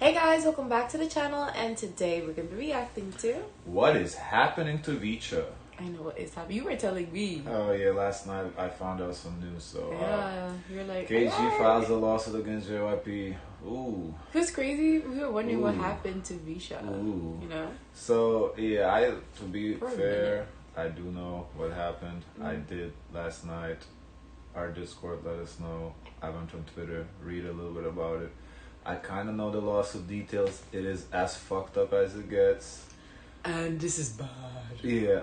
Hey guys, welcome back to the channel, and today we're going to be reacting to... What is happening to VCHA? I know what is happening. You were telling me. Oh yeah, last night I found out some news. So you're like... KG files a lawsuit against JYP. Ooh. It was crazy. We were wondering what happened to VCHA. Ooh. You know? So yeah, to be fair, I do know what happened. I did last night. Our Discord let us know. I went on Twitter, read a little bit about it. I kind of know the lawsuit details. It is as fucked up as it gets. And this is bad. Yeah.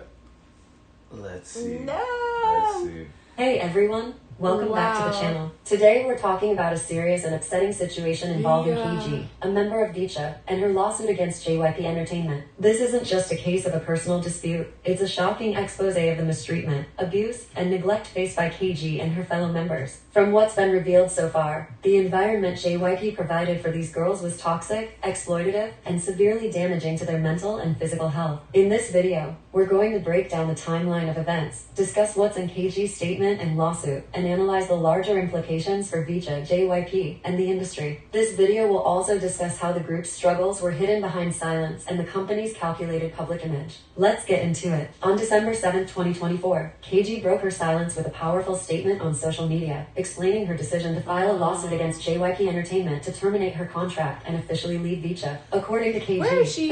Let's see. No! Let's see. Hey everyone, welcome back to the channel. Today we're talking about a serious and upsetting situation involving KG, a member of VCHA, and her lawsuit against JYP Entertainment. This isn't just a case of a personal dispute, it's a shocking expose of the mistreatment, abuse, and neglect faced by KG and her fellow members. From what's been revealed so far, the environment JYP provided for these girls was toxic, exploitative, and severely damaging to their mental and physical health. In this video, we're going to break down the timeline of events, discuss what's in KG's statement and lawsuit, and analyze the larger implications for VCHA, JYP, and the industry. This video will also discuss how the group's struggles were hidden behind silence and the company's calculated public image. Let's get into it. On December 7, 2024, KG broke her silence with a powerful statement on social media, explaining her decision to file a lawsuit against JYP Entertainment to terminate her contract and officially leave VCHA. According to KG, where is she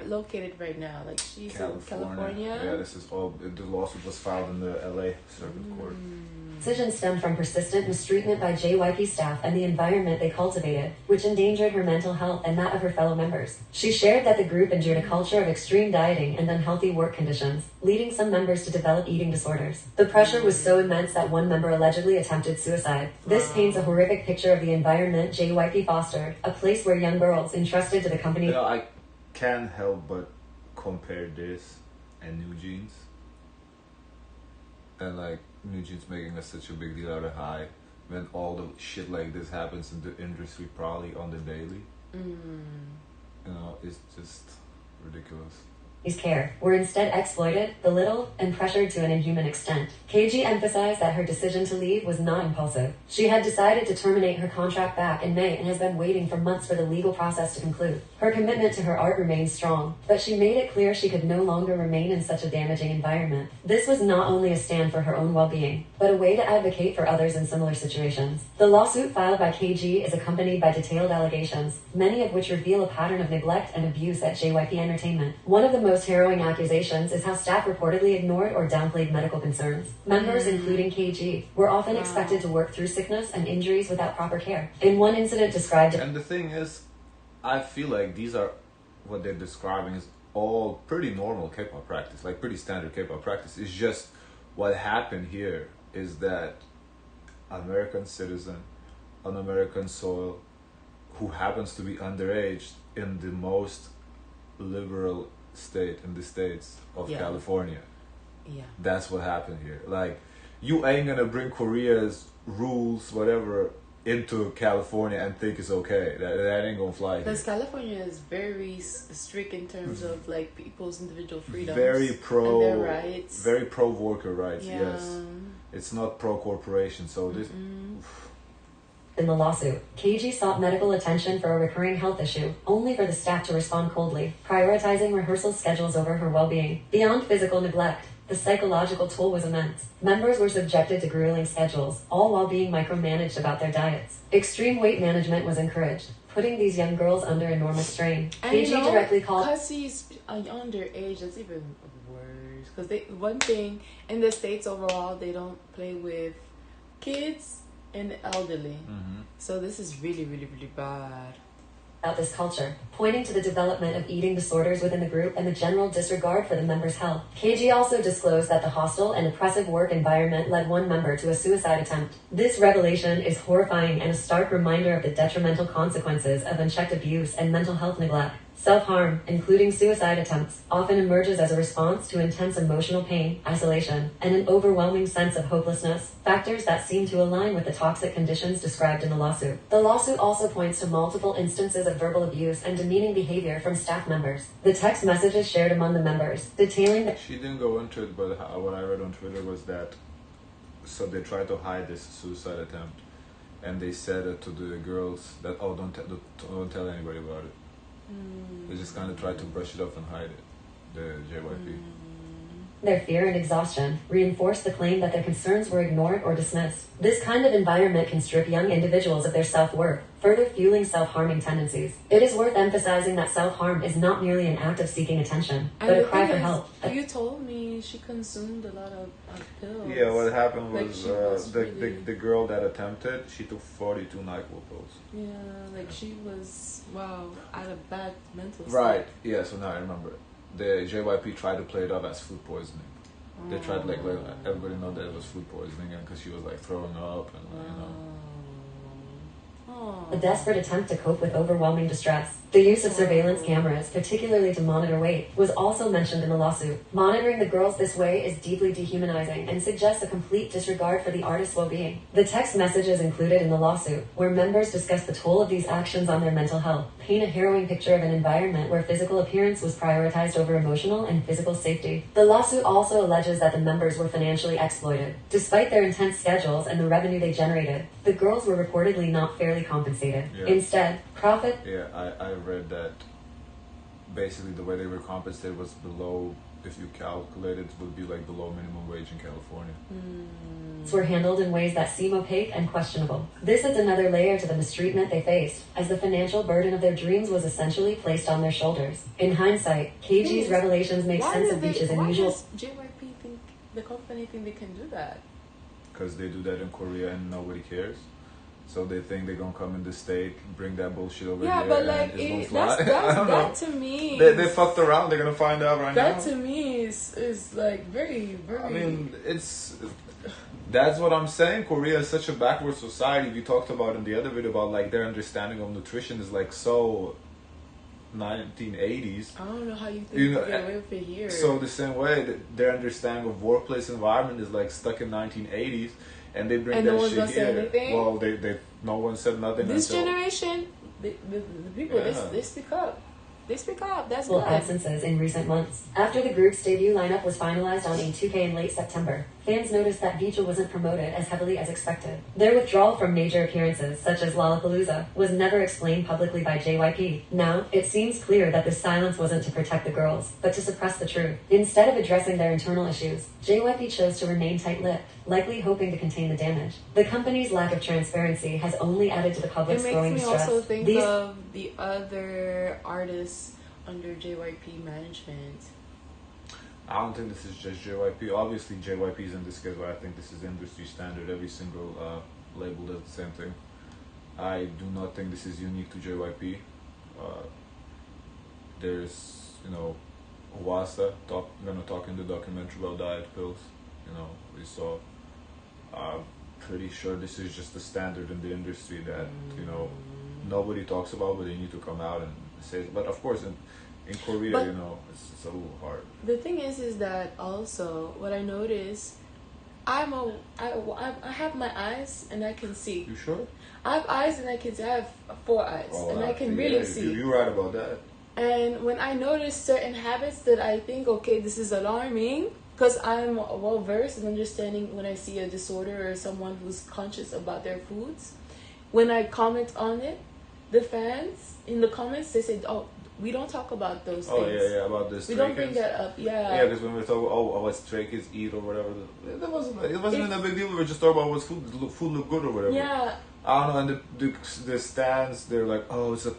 located right now? Like, she's in California? Yeah, this is all. The lawsuit was filed in the LA Circuit Court. Decision stemmed from persistent mistreatment by JYP staff and the environment they cultivated, which endangered her mental health and that of her fellow members. She shared that the group endured a culture of extreme dieting and unhealthy work conditions, leading some members to develop eating disorders. The pressure was so immense that one member allegedly attempted suicide. This paints a horrific picture of the environment JYP fostered, a place where young girls entrusted to the company... You know, I can't help but compare this and New Jeans. And like, New Jeans making such a big deal out of High when all the shit like this happens in the industry probably on the daily. You know, it's just ridiculous. Care were instead exploited, belittled, and pressured to an inhuman extent. KG emphasized that her decision to leave was not impulsive. She had decided to terminate her contract back in May and has been waiting for months for the legal process to conclude. Her commitment to her art remains strong, but she made it clear she could no longer remain in such a damaging environment. This was not only a stand for her own well-being, but a way to advocate for others in similar situations. The lawsuit filed by KG is accompanied by detailed allegations, many of which reveal a pattern of neglect and abuse at JYP Entertainment. One of the most harrowing accusations is how staff reportedly ignored or downplayed medical concerns. Members, including KG, were often expected to work through sickness and injuries without proper care. In one incident described... And the thing is, I feel like these are, what they're describing is all pretty normal K-pop practice, like pretty standard K-pop practice. It's just what happened here is that American citizen on American soil who happens to be underage in the most liberal state in the states of California. Yeah, that's what happened here. Like, you ain't gonna bring Korea's rules, whatever, into California and think it's okay. That ain't gonna fly. Because California is very strict in terms of like people's individual freedoms. Very pro, and their rights. Very pro worker rights. Yes, it's not pro corporation. So this. In the lawsuit, KG sought medical attention for a recurring health issue, only for the staff to respond coldly, prioritizing rehearsal schedules over her well-being. Beyond physical neglect, the psychological toll was immense. Members were subjected to grueling schedules, all while being micromanaged about their diets. Extreme weight management was encouraged, putting these young girls under enormous strain. And KG directly called... Because she's underage, that's even worse. Because one thing, in the States overall, they don't play with kids and the elderly. So this is really, really, really bad. About this culture, pointing to the development of eating disorders within the group and the general disregard for the members' health. KG also disclosed that the hostile and oppressive work environment led one member to a suicide attempt. This revelation is horrifying and a stark reminder of the detrimental consequences of unchecked abuse and mental health neglect. Self-harm, including suicide attempts, often emerges as a response to intense emotional pain, isolation, and an overwhelming sense of hopelessness, factors that seem to align with the toxic conditions described in the lawsuit. The lawsuit also points to multiple instances of verbal abuse and demeaning behavior from staff members. The text messages shared among the members, detailing that... She didn't go into it, but what I read on Twitter was that, so they tried to hide this suicide attempt. and they said it to the girls that, oh, don't tell anybody about it. They just kind of tried to brush it off and hide it, the JYP. Their fear and exhaustion reinforce the claim that their concerns were ignored or dismissed. This kind of environment can strip young individuals of their self-worth, further fueling self-harming tendencies. It is worth emphasizing that self-harm is not merely an act of seeking attention, but a cry for help. You told me she consumed a lot of pills. Yeah, what happened was, really... the girl that attempted, she took 42 NyQuil pills. Yeah, like she was, at a bad mental state. Right, yeah, so now I remember. The JYP tried to play it off as food poisoning. They tried to let everybody know that it was food poisoning, and because she was like throwing up and A desperate attempt to cope with overwhelming distress. The use of surveillance cameras, particularly to monitor weight, was also mentioned in the lawsuit. Monitoring the girls this way is deeply dehumanizing and suggests a complete disregard for the artist's well-being. The text messages included in the lawsuit, where members discuss the toll of these actions on their mental health, paint a harrowing picture of an environment where physical appearance was prioritized over emotional and physical safety. The lawsuit also alleges that the members were financially exploited. Despite their intense schedules and the revenue they generated, the girls were reportedly not fairly compensated. Yeah. Instead, profit... Yeah, I read that basically the way they were compensated was below, if you calculate it, would be like below minimum wage in California. Were handled in ways that seem opaque and questionable. This adds another layer to the mistreatment they faced, as the financial burden of their dreams was essentially placed on their shoulders. In hindsight, KG's revelations make sense of VCHA's unusual... Why does JYP think, the company think they can do that? Because they do that in Korea and nobody cares. So they think they're gonna come in the state, bring that bullshit over here. Yeah, but like that to me. They fucked around. They're gonna find out right now. That to me is like very, very. I mean, that's what I'm saying. Korea is such a backward society. We talked about in the other video about like their understanding of nutrition is like so 1980s. I don't know how you think you get away with it here. So the same way, their understanding of workplace environment is like stuck in 1980s. And they bring that shit here. Well, no one said nothing. This generation, the people, they speak up. They speak up. That's good. Absences in recent months. After the group's debut lineup was finalized on A2K in late September, fans noticed that VCHA wasn't promoted as heavily as expected. Their withdrawal from major appearances, such as Lollapalooza, was never explained publicly by JYP. Now, it seems clear that this silence wasn't to protect the girls, but to suppress the truth. Instead of addressing their internal issues, JYP chose to remain tight-lipped, likely hoping to contain the damage. The company's lack of transparency has only added to the public's growing stress. It makes me also think of the other artists under JYP management. I don't think this is just JYP. Obviously, JYP is in this case, but I think this is industry standard. Every single label does the same thing. I do not think this is unique to JYP. There's, Wasa gonna talk in the documentary about diet pills. We saw. I'm pretty sure this is just the standard in the industry that nobody talks about, but they need to come out and say. But of course, in Korea, it's a little hard. The thing is that also what I notice, I have my eyes and I can see. You sure? I have eyes and I have 4 eyes and I can really see. You're right about that. And when I notice certain habits that I think, okay, this is alarming, because I'm well versed in understanding when I see a disorder or someone who's conscious about their foods, when I comment on it, the fans in the comments, they say, oh, we don't talk about those things. Oh, yeah, about this. We don't bring that up, yeah. Yeah, because when we talk about, what stray kids eat or whatever, it wasn't even a big deal. We were just talking about what food look good or whatever. Yeah. I don't know, and the stands, they're like, oh, it's a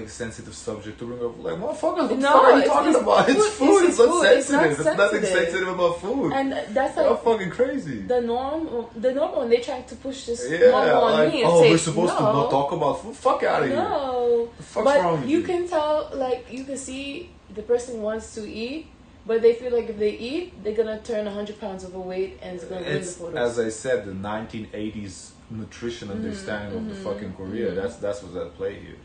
sensitive subject to bring up. Like, motherfuckers, what the fuck are you talking about? It's food. It's not sensitive. There's nothing sensitive about food. And that's like fucking crazy. The normal when they try to push this normal on me and say, we're supposed to not talk about food. Fuck out of here. No. The fuck's wrong with you? You can tell, like, you can see the person wants to eat, but they feel like if they eat, they're gonna turn 100 pounds overweight and it's gonna ruin the photos. As I said, the 1980s nutrition understanding of the fucking Korea. That's what's at play here.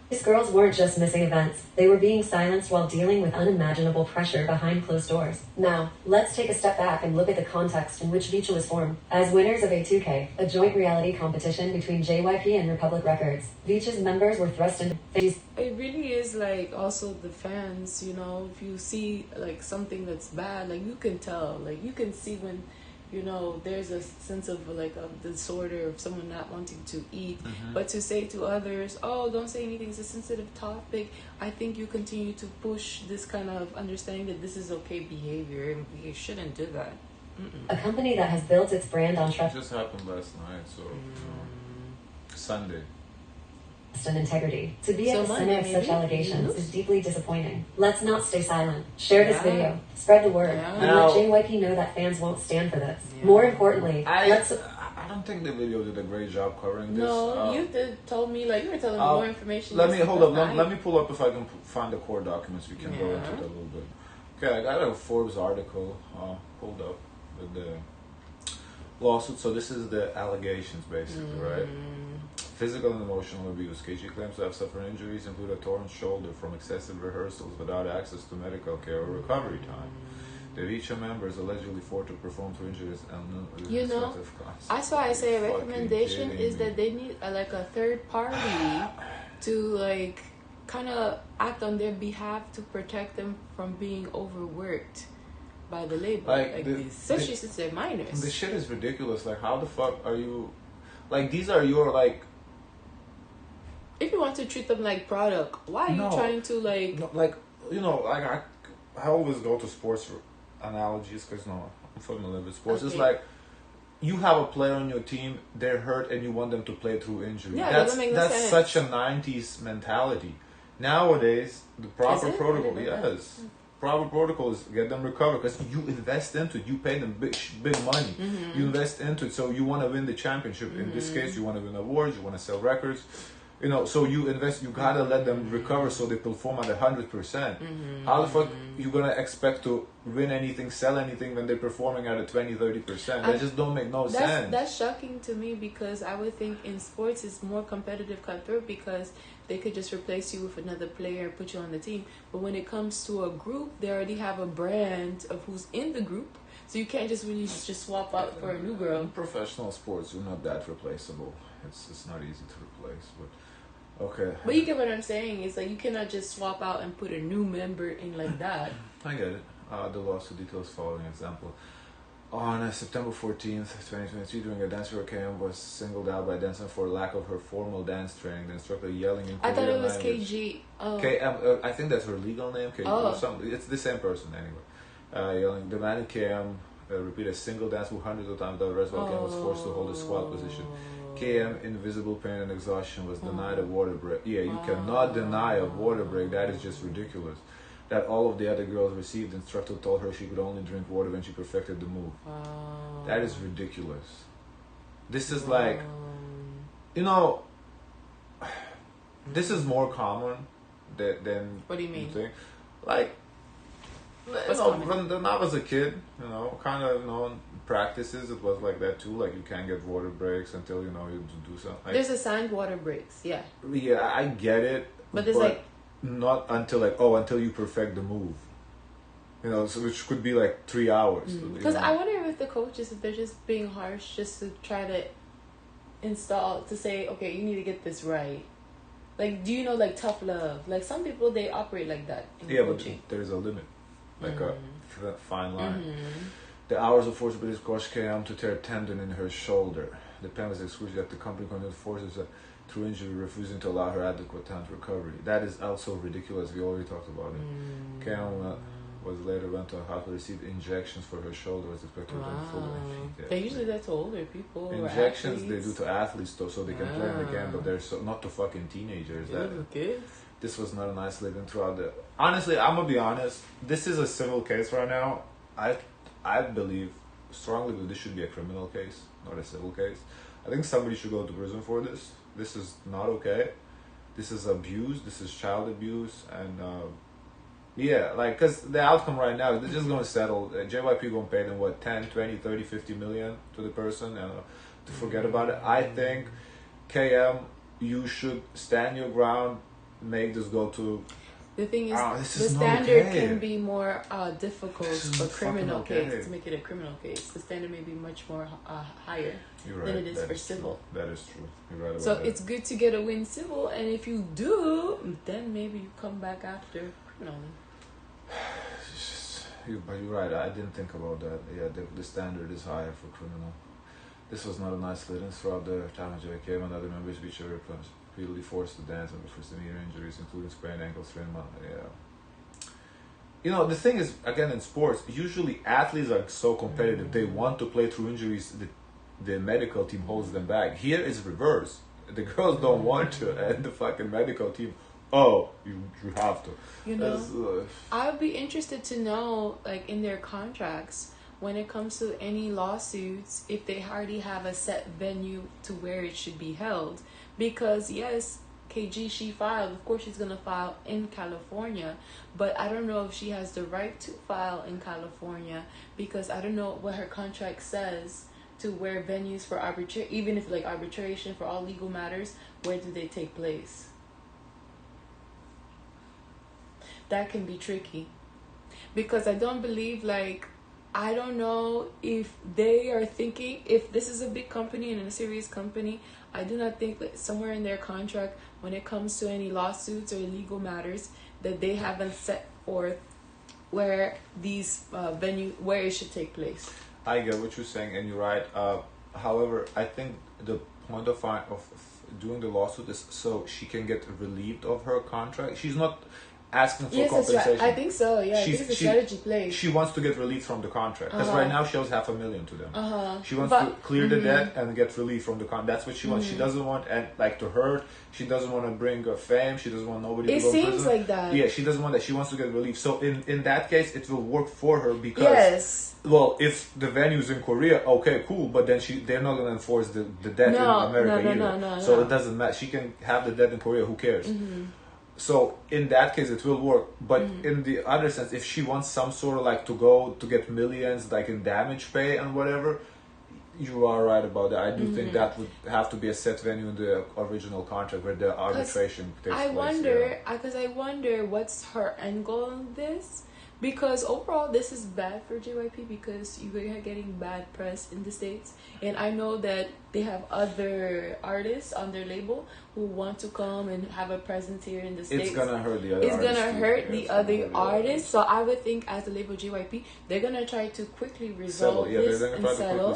These girls weren't just missing events. They were being silenced while dealing with unimaginable pressure behind closed doors. Now, let's take a step back and look at the context in which VCHA was formed. As winners of A2K, a joint reality competition between JYP and Republic Records, VCHA's members were thrust into... It really is like also the fans, if you see like something that's bad, like you can tell, like you can see when you know, there's a sense of like a disorder of someone not wanting to eat, but to say to others, oh, don't say anything, it's a sensitive topic, I think you continue to push this kind of understanding that this is okay behavior and you shouldn't do that. A company that has built its brand on trust. It just happened last night, so Sunday. And integrity. To be So at the center of Monday, such maybe? allegations is deeply disappointing. Let's not stay silent. Share this video. Spread the word. Yeah. And Now- let JYP know that fans won't stand for this. Yeah. More importantly, let's... I don't think the video did a great job covering this. No, you told me, like, you were telling me more information. Let me yesterday. hold up. Let me pull up if I can find the core documents. We can go into it a little bit. Okay, I got a Forbes article pulled up with the lawsuit. So this is the allegations, basically, right? Physical and emotional abuse. KG claims to have suffered injuries, include a torn shoulder from excessive rehearsals without access to medical care or recovery time. The VCHA members allegedly forced to perform to injuries and You know, that's why I say a recommendation is that they need like a third party to like kind of act on their behalf to protect them from being overworked by the label, like these, especially since they're minors. The shit is ridiculous. Like, how the fuck are you? Like, these are your like. If you want to treat them like product, why are you trying to like? No, like, you know, like I always go to sports analogies because I'm familiar with sports. It's like you have a player on your team, they're hurt, and you want them to play through injury. Yeah, that's sense. Such a '90s mentality. Nowadays, the proper protocol, proper protocol is get them recovered because you invest into it. You pay them big money. You invest into it, so you want to win the championship. In this case, you want to win awards. You want to sell records. You know, so you invest. You gotta let them recover so they perform at 100%. How the fuck you gonna expect to win anything, sell anything when they're performing at a 20-30%? That just don't make no sense. That's shocking to me because I would think in sports it's more competitive, cutthroat, because they could just replace you with another player and put you on the team. But when it comes to a group, they already have a brand of who's in the group, so you can't just really just swap out for a new girl. In professional sports, you're not that replaceable. It's not easy to replace, but. Okay. But you get what I'm saying? It's like you cannot just swap out and put a new member in like that. I get it. The lawsuit details following example. On September 14th, 2023, during a dance where KM was singled out by a dancer for lack of her formal dance training, the instructor yelling in Korean I thought it was language. KG. Oh. KM, I think that's her legal name. KG or something. It's the same person anyway. Yelling, demanded KM repeat a single dance move hundreds of times without rest while KM was forced to hold a squat position. KM, in visible pain and exhaustion, was denied a water break. Yeah, you cannot deny a water break. That is just ridiculous. That all of the other girls received. The instructor told her she could only drink water when she perfected the move. That is ridiculous. This is like, you know, this is more common than What do you mean? You think. Like, you know, when I was a kid, you know, kind of, you know, practices, it was like that too. Like, you can't get water breaks until, you know, you do something. Like, there's assigned water breaks, yeah. Yeah, I get it. But there's like... Not until until you perfect the move. You know, so which could be like 3 hours. Because I wonder if the coaches, if they're just being harsh just to try to say, okay, you need to get this right. Like, do you know, like, tough love? Like, some people, they operate like that in coaching. But there's a limit. Like a fine line. The hours of force British coach KM to tear a tendon in her shoulder. The pen was excused that the company continued forces through injury, refusing to allow her adequate time to recovery. That is also ridiculous. We already talked about it. KM was later went to a hospital, received injections for her shoulder, was expected to return fully. They usually that's to older people. Injections they do to athletes so they can play in the game, but they're not to fucking teenagers. Kids. This was not an isolated throughout the... Honestly, I'm gonna be honest. This is a civil case right now. I believe strongly that this should be a criminal case, not a civil case. I think somebody should go to prison for this. This is not okay. This is abuse. This is child abuse. And yeah, like, because the outcome right now, they're just going to settle. JYP going to pay them, what, 10, 20, 30, 50 million to the person to forget about it. I think, KM, you should stand your ground, make this go to... The thing is, the standard can be more difficult for criminal case, to make it a criminal case. The standard may be much more higher than it is for civil. That is true. You're right about so that. it's good to get a win civil, and if you do, then maybe you come back after criminally. But you're right. I didn't think about that. Yeah, the standard is higher for criminal. This was not a nice clearance. Throughout the time of JYP and other members, VCHA were repeatedly forced to dance and for severe injuries, including sprained ankles, sprained yeah. The thing is, again, in sports, usually athletes are so competitive. They want to play through injuries. The medical team holds them back. Here it's reverse. The girls don't want to, and the fucking medical team, you have to. I'd be interested to know, like, in their contracts, when it comes to any lawsuits, if they already have a set venue to where it should be held. Because, yes, KG, she filed. Of course, she's going to file in California. But I don't know if she has the right to file in California. Because I don't know what her contract says to where venues for arbitration, even if, like, arbitration for all legal matters, where do they take place? That can be tricky. Because I don't believe, like, I don't know if they are thinking, if this is a big company and a serious company, I do not think that somewhere in their contract, when it comes to any lawsuits or legal matters, that they haven't set forth where these where it should take place. I get what you're saying, and you're right. However, I think the point of doing the lawsuit is so she can get relieved of her contract. She's not asking for compensation. Right. I think so. Yeah, I think it's a strategy play. She wants to get relief from the contract because right now she owes $500,000 to them. She wants to clear the debt and get relief from the contract. That's what she wants. She doesn't want to hurt. She doesn't want to bring her fame. She doesn't want nobody to go to prison. It seems like that. Yeah, she doesn't want that. She wants to get relief. So in that case, it will work for her because well, if the venue's in Korea, okay, cool, but then they're not gonna enforce the debt in America either. So it doesn't matter. She can have the debt in Korea. Who cares? So in that case, it will work. But in the other sense, if she wants some sort of like to get millions, like in damage pay and whatever, you are right about that. I do think that would have to be a set venue in the original contract where the arbitration takes place. I wonder what's her end goal in this. Because overall, this is bad for JYP because you are getting bad press in the States. And I know that they have other artists on their label who want to come and have a presence here in the States. It's going to hurt the other artists. It's going to hurt the other artists. So I would think as the label JYP, they're going to try to quickly resolve this and settle.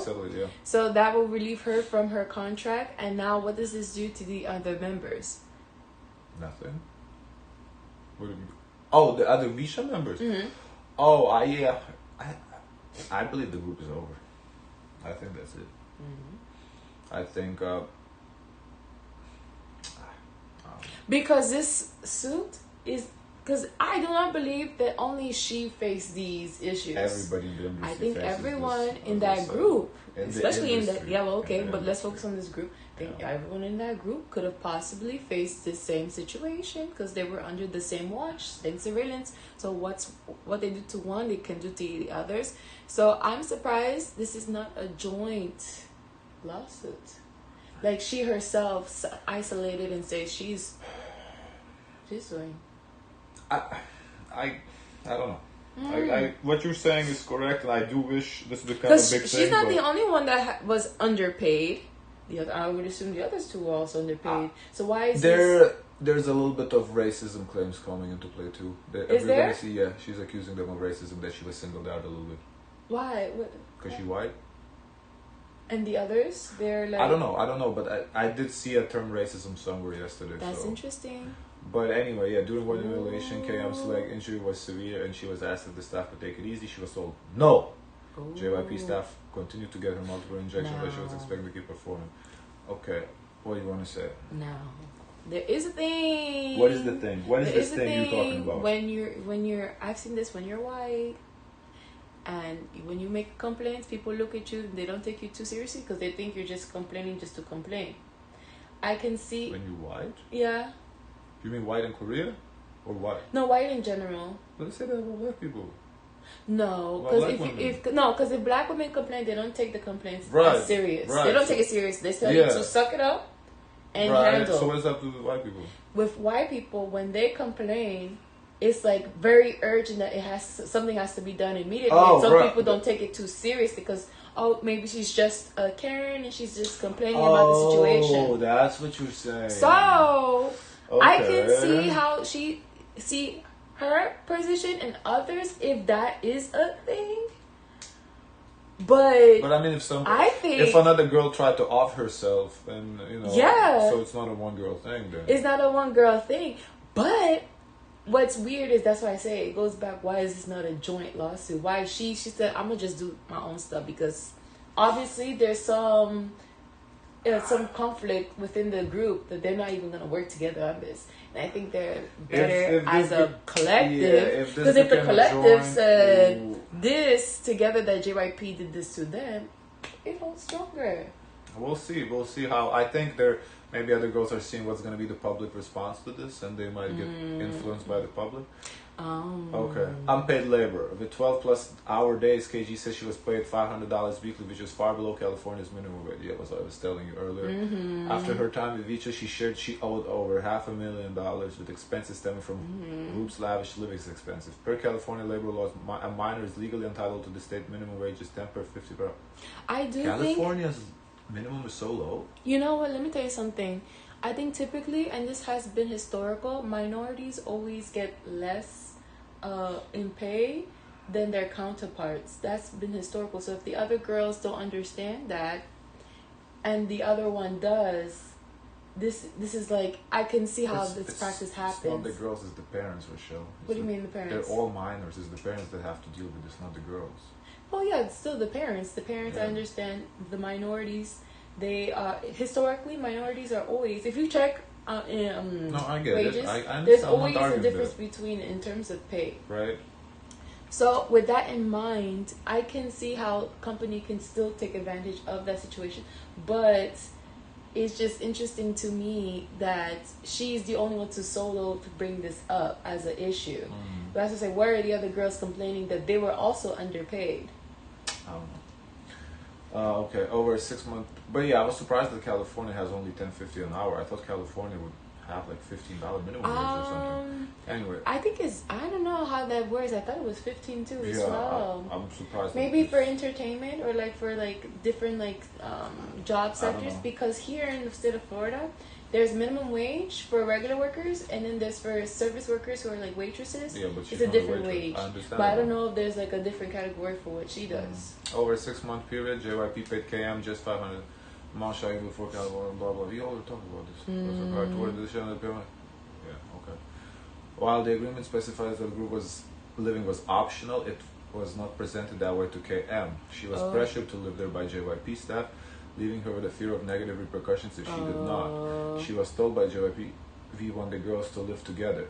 So that will relieve her from her contract. And now what does this do to the other members? Nothing. What do you mean? Oh, the other VCHA members. Oh, I believe the group is over. I think that's it. I think because this suit is because I do not believe that only she faced these issues. Everybody in the industry. I think everyone in that group, especially in that. Yeah, well, okay, but let's focus on this group. I think everyone in that group could have possibly faced the same situation because they were under the same watch, same surveillance. So what they do to one, they can do to the others. So I'm surprised this is not a joint lawsuit. Like she herself isolated and says she's doing. I don't know. What you're saying is correct, and I do wish this would become a big thing. She's not the only one that was underpaid. I would assume the others two were also underpaid. So why is there's a little bit of racism claims coming into play too. Is there? Yeah, she's accusing them of racism, that she was singled out a little bit. Why? Because she's white. And the others, they're like... I don't know, but I did see a term racism somewhere yesterday. That's interesting. But anyway, yeah, during one evaluation, K.M.'s leg injury was severe, and she was asked if the staff would take it easy. She was told no. JYP staff continued to get her multiple injections that she was expecting to keep performing. Okay, what do you want to say? No, there is a thing. What is the thing? What is this thing you're talking about? When you're, I've seen this when you're white, and when you make complaints, people look at you and they don't take you too seriously because they think you're just complaining just to complain. I can see. When you're white? Yeah. You mean white in Korea, or white? No, white in general. Let's say that about black people. No, because if black women complain, they don't take the complaints as serious. Right. They don't take it serious. They tell you to suck it up and handle. So what does that do with white people? With white people, when they complain, it's like very urgent that something has to be done immediately. And some people don't take it too seriously because maybe she's just a Karen and she's just complaining about the situation. Oh, that's what you're saying. So I can see how her position and others if that is a thing. But I mean, if another girl tried to off herself, and so it's not a one girl thing. Then it's not a one girl thing. But what's weird is that's why I say it goes back. Why is this not a joint lawsuit? Why she said I'm gonna just do my own stuff because obviously there's some conflict within the group that they're not even gonna work together on this. And I think they're better as a collective. Because if the collective said this together that JYP did this to them, it holds stronger. We'll see how. I think maybe other girls are seeing what's going to be the public response to this, and they might get influenced by the public. Okay. Unpaid labor. With 12 plus hour days, KG says she was paid $500 weekly, which is far below California's minimum wage. Yeah, as I was telling you earlier. After her time with VCHA, she shared she owed over $500,000 with expenses stemming from group's lavish living expenses. Per California labor laws, a minor is legally entitled to the state minimum wage is 10 per 50 per hour. I do California's minimum is so low. You know what? Let me tell you something. I think typically, and this has been historical, minorities always get less in pay than their counterparts. That's been historical. So if the other girls don't understand that, and the other one does, this is like, I can see how this practice happens. It's not the girls, it's the parents, Rochelle. What do you mean the parents? They're all minors. It's the parents that have to deal with this, not the girls. Oh yeah, it's still the parents. The parents, I understand. The minorities, they historically, minorities are always, if you check no, I get wages, it. I there's always a difference between in terms of pay. Right. So with that in mind, I can see how company can still take advantage of that situation. But it's just interesting to me that she's the only one to bring this up as an issue. But as I say, where are the other girls complaining that they were also underpaid? I don't know. Okay, over a 6 month. But yeah, I was surprised that California has only $10.50 an hour. I thought California would have like $15 minimum wage or something. Anyway, I think I don't know how that works. I thought it was 15 too as well. I'm surprised. Maybe for entertainment or like for like different like job sectors, because here in the state of Florida, there's minimum wage for regular workers, and then there's for service workers who are like waitresses. Yeah, but it's a different wage. I understand. But I don't know if there's like a different category for what she does. Over a 6 month period, JYP paid KM just $500. Masha before California, blah blah. We already talked about this. Yeah, okay. While the agreement specifies that group living was optional, it was not presented that way to KM. She was pressured to live there by JYP staff, leaving her with a fear of negative repercussions if she did not. She was told by JYP, "We want the girls to live together."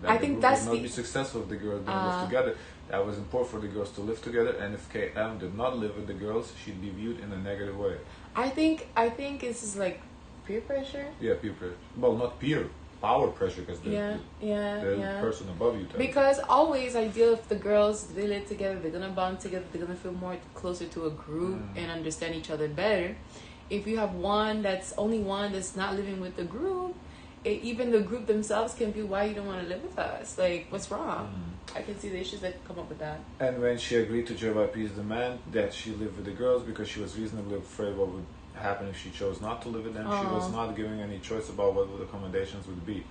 I think that's would not be successful if the girls didn't live together. That was important for the girls to live together, and if KM did not live with the girls, she'd be viewed in a negative way. I think this is like peer pressure. Yeah, peer pressure. Well, not peer, power pressure, because they're the person above you. Because always I feel if the girls, they live together, they're gonna bond together, they're gonna feel more closer to a group and understand each other better. If you have one that's not living with the group, even the group themselves can be, why you don't want to live with us? Like, what's wrong? I can see the issues that come up with that. And when she agreed to JYP's demand that she live with the girls because she was reasonably afraid what would happen if she chose not to live with them, she was not giving any choice about what the accommodations would be.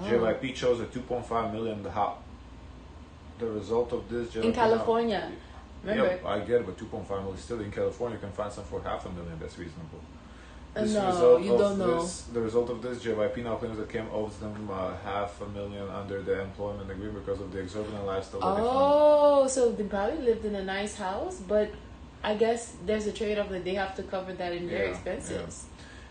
JYP chose a $2.5 million house. The result of this, JYP in California. Remember? Yeah, I get it, but $2.5 million still in California. You can find some for $500,000. That's reasonable. No, you don't know. The result of this, JYP now claims that Kim owes them $500,000 under the employment agreement because of the exorbitant lifestyle. So they probably lived in a nice house, but I guess there's a trade-off that they have to cover that in their expenses.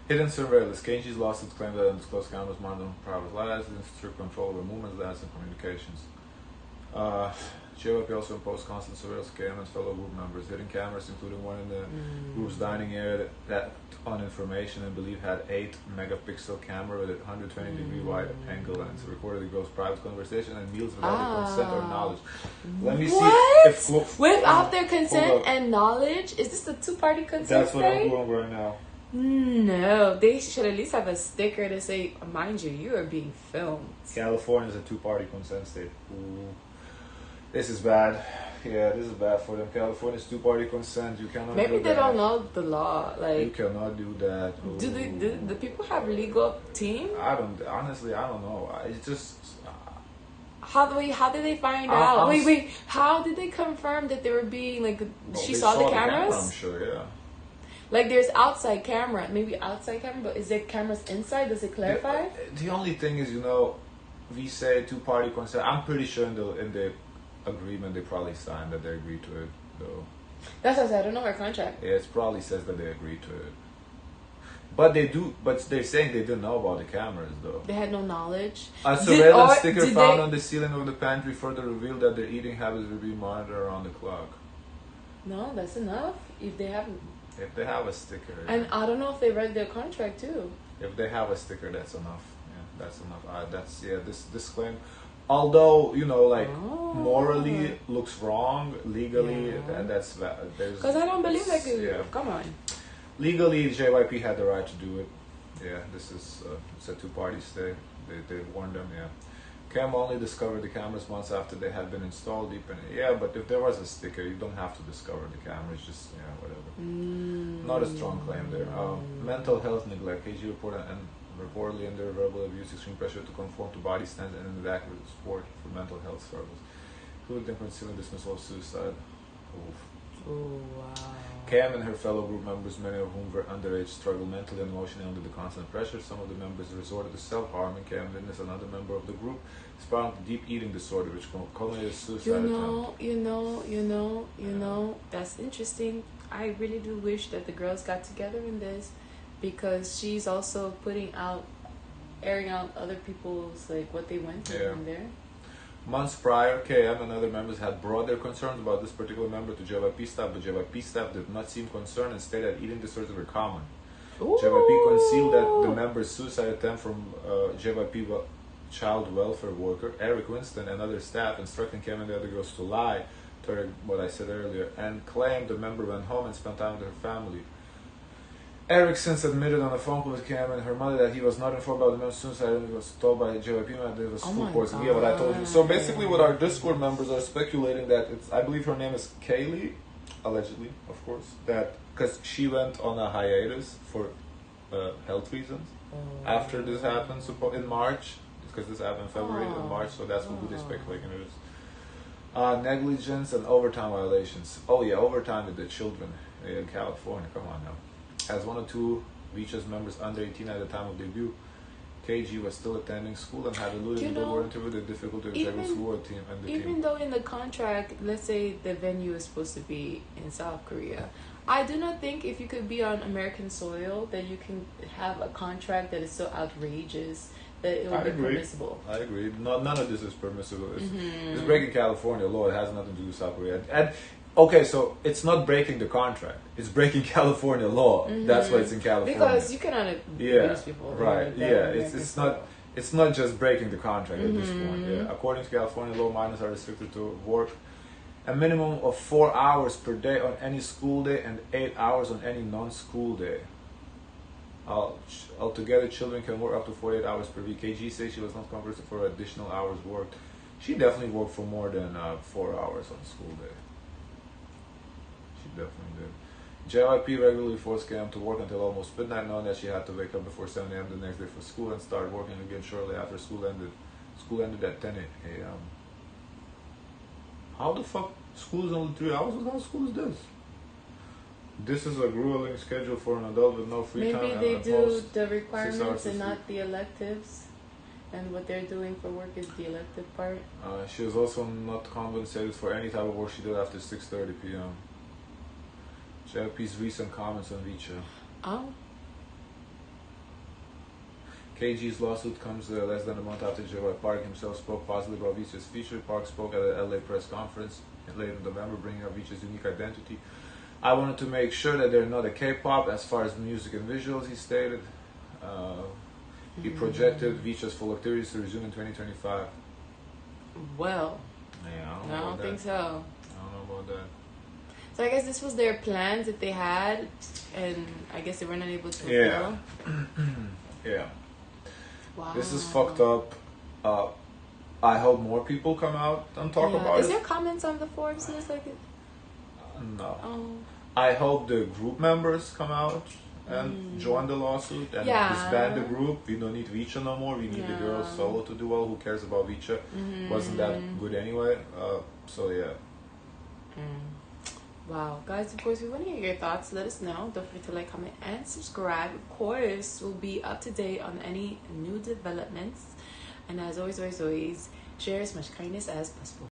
Yeah. Hidden surveillance. Kenji's lawsuits claim that undisclosed cameras monitor private lives and strict control over movements, data, and communications. JYP also imposed constant surveillance of KM and fellow group members. Hidden cameras, including one in the group's dining area that on information and belief had 8-megapixel camera with a 120-degree wide angle lens, recorded the girls' private conversation and meals without their consent or knowledge. Let me see if without their consent and knowledge. Is this the two-party consent? That's what I'm doing right now. No, they should at least have a sticker to say, "Mind you, you are being filmed." California is a two-party consent state. Ooh. This is bad. Yeah, this is bad for them. California's two-party consent. You cannot. Maybe do they that. don't know the law. Like, you cannot do that. Ooh. Do the people have legal team? Honestly, I don't know. It's just. How did they find out? Wait. How did they confirm that they were being like? She saw the cameras. I'm sure, yeah. Like there's outside camera, maybe outside camera, but is there cameras inside? Does it clarify? The only thing is, VCHA two-party consent. I'm pretty sure in the agreement they probably signed that they agreed to it, though. That's what I said. I don't know her contract. Yeah, it probably says that they agreed to it. But they're saying they didn't know about the cameras, though. They had no knowledge. A surveillance sticker found on the ceiling of the pantry further revealed that their eating habits will be monitored around the clock. No, that's enough. If they have a sticker. And I don't know if they read their contract, too. If they have a sticker, that's enough. Yeah, that's enough. This claim, although, morally looks wrong, legally, that's... Because I don't believe come on. Legally, JYP had the right to do it. Yeah, this is it's a two-party stay. They warned them. Yeah, Cam only discovered the cameras months after they had been installed deep in. Yeah, but if there was a sticker, you don't have to discover the camera. It's just whatever. Not a strong claim there. Mental health neglect. KG reported and reportedly under verbal abuse, extreme pressure to conform to body standards and inadequate support for mental health struggles, including concealing dismissal of suicide. Oof. Oh wow. Cam and her fellow group members, many of whom were underage, struggled mentally and emotionally under the constant pressure. Some of the members resorted to self-harm, and Cam witnessed another member of the group spiraling to deep eating disorder, which culminated in suicide attempt. You know, that's interesting. I really do wish that the girls got together in this, because she's also airing out other people's, what they went through in there. Months prior, KM and other members had brought their concerns about this particular member to JYP staff, but JYP staff did not seem concerned and stated that eating disorders were common. Ooh. JYP concealed that the member's suicide attempt from JYP child welfare worker Eric Winston and other staff, instructing KM and the other girls to lie to what I said earlier, and claimed the member went home and spent time with her family. Eric since admitted on a phone call with Cam and her mother that he was not informed about the man's suicide and he was told by JYP that it was food poisoning. Yeah, what I told you. So basically what our Discord members are speculating that I believe her name is Kaylee, allegedly, of course, that because she went on a hiatus for health reasons after this happened in March, because this happened in February and March, so that's what they're speculating it is. Negligence and overtime violations. Oh yeah, overtime with the children in California, come on now. As one or two VCHA's members under 18 at the time of debut, KG was still attending school and had alluded in the Billboard interview the difficulty of juggling school team and the team. Even though in the contract, let's say the venue is supposed to be in South Korea, I do not think if you could be on American soil that you can have a contract that is so outrageous that it would be permissible. I agree. None of this is permissible. It's breaking California law. It has nothing to do with South Korea. And okay, so it's not breaking the contract. It's breaking California law. That's why it's in California. Because you cannot abuse people. Right. Yeah. It's not just breaking the contract at this point. Yeah. According to California law, minors are restricted to work a minimum of 4 hours per day on any school day and 8 hours on any non-school day. Altogether, children can work up to 48 hours per week. KG says she was not compensated for additional hours worked. She definitely worked for more than 4 hours on school day. Definitely did. JYP regularly forced Cam to work until almost midnight, knowing that she had to wake up before 7 a.m. the next day for school and start working again shortly after school ended. School ended at 10 a.m. How the fuck? School is only 3 hours? What kind of school is this? This is a grueling schedule for an adult with no free time. Maybe they do the requirements and not the electives. And what they're doing for work is the elective part. She was also not compensated for any type of work she did after 6:30 p.m. JYP's recent comments on VCHA. Oh. KG's lawsuit comes less than a month after JYP Park himself spoke positively about VCHA's feature. Park spoke at a LA press conference in late November, bringing up VCHA's unique identity. I wanted to make sure that they're not a K-pop as far as music and visuals, he stated. He projected VCHA's full activities to resume in 2025. Well, yeah, I don't think so. I don't know about that. So I guess this was their plans that they had, and I guess they were not able to fulfill. Yeah. Wow. This is fucked up. I hope more people come out and talk about it. Is there comments on the Forbes list? No. Oh. I hope the group members come out and join the lawsuit and disband the group. We don't need VCHA no more. We need the girls solo to do well. Who cares about VCHA? Wasn't that good anyway? So yeah. Wow, guys, of course, we want to hear your thoughts. Let us know. Don't forget to like, comment, and subscribe. Of course, we'll be up to date on any new developments. And as always, share as much kindness as possible.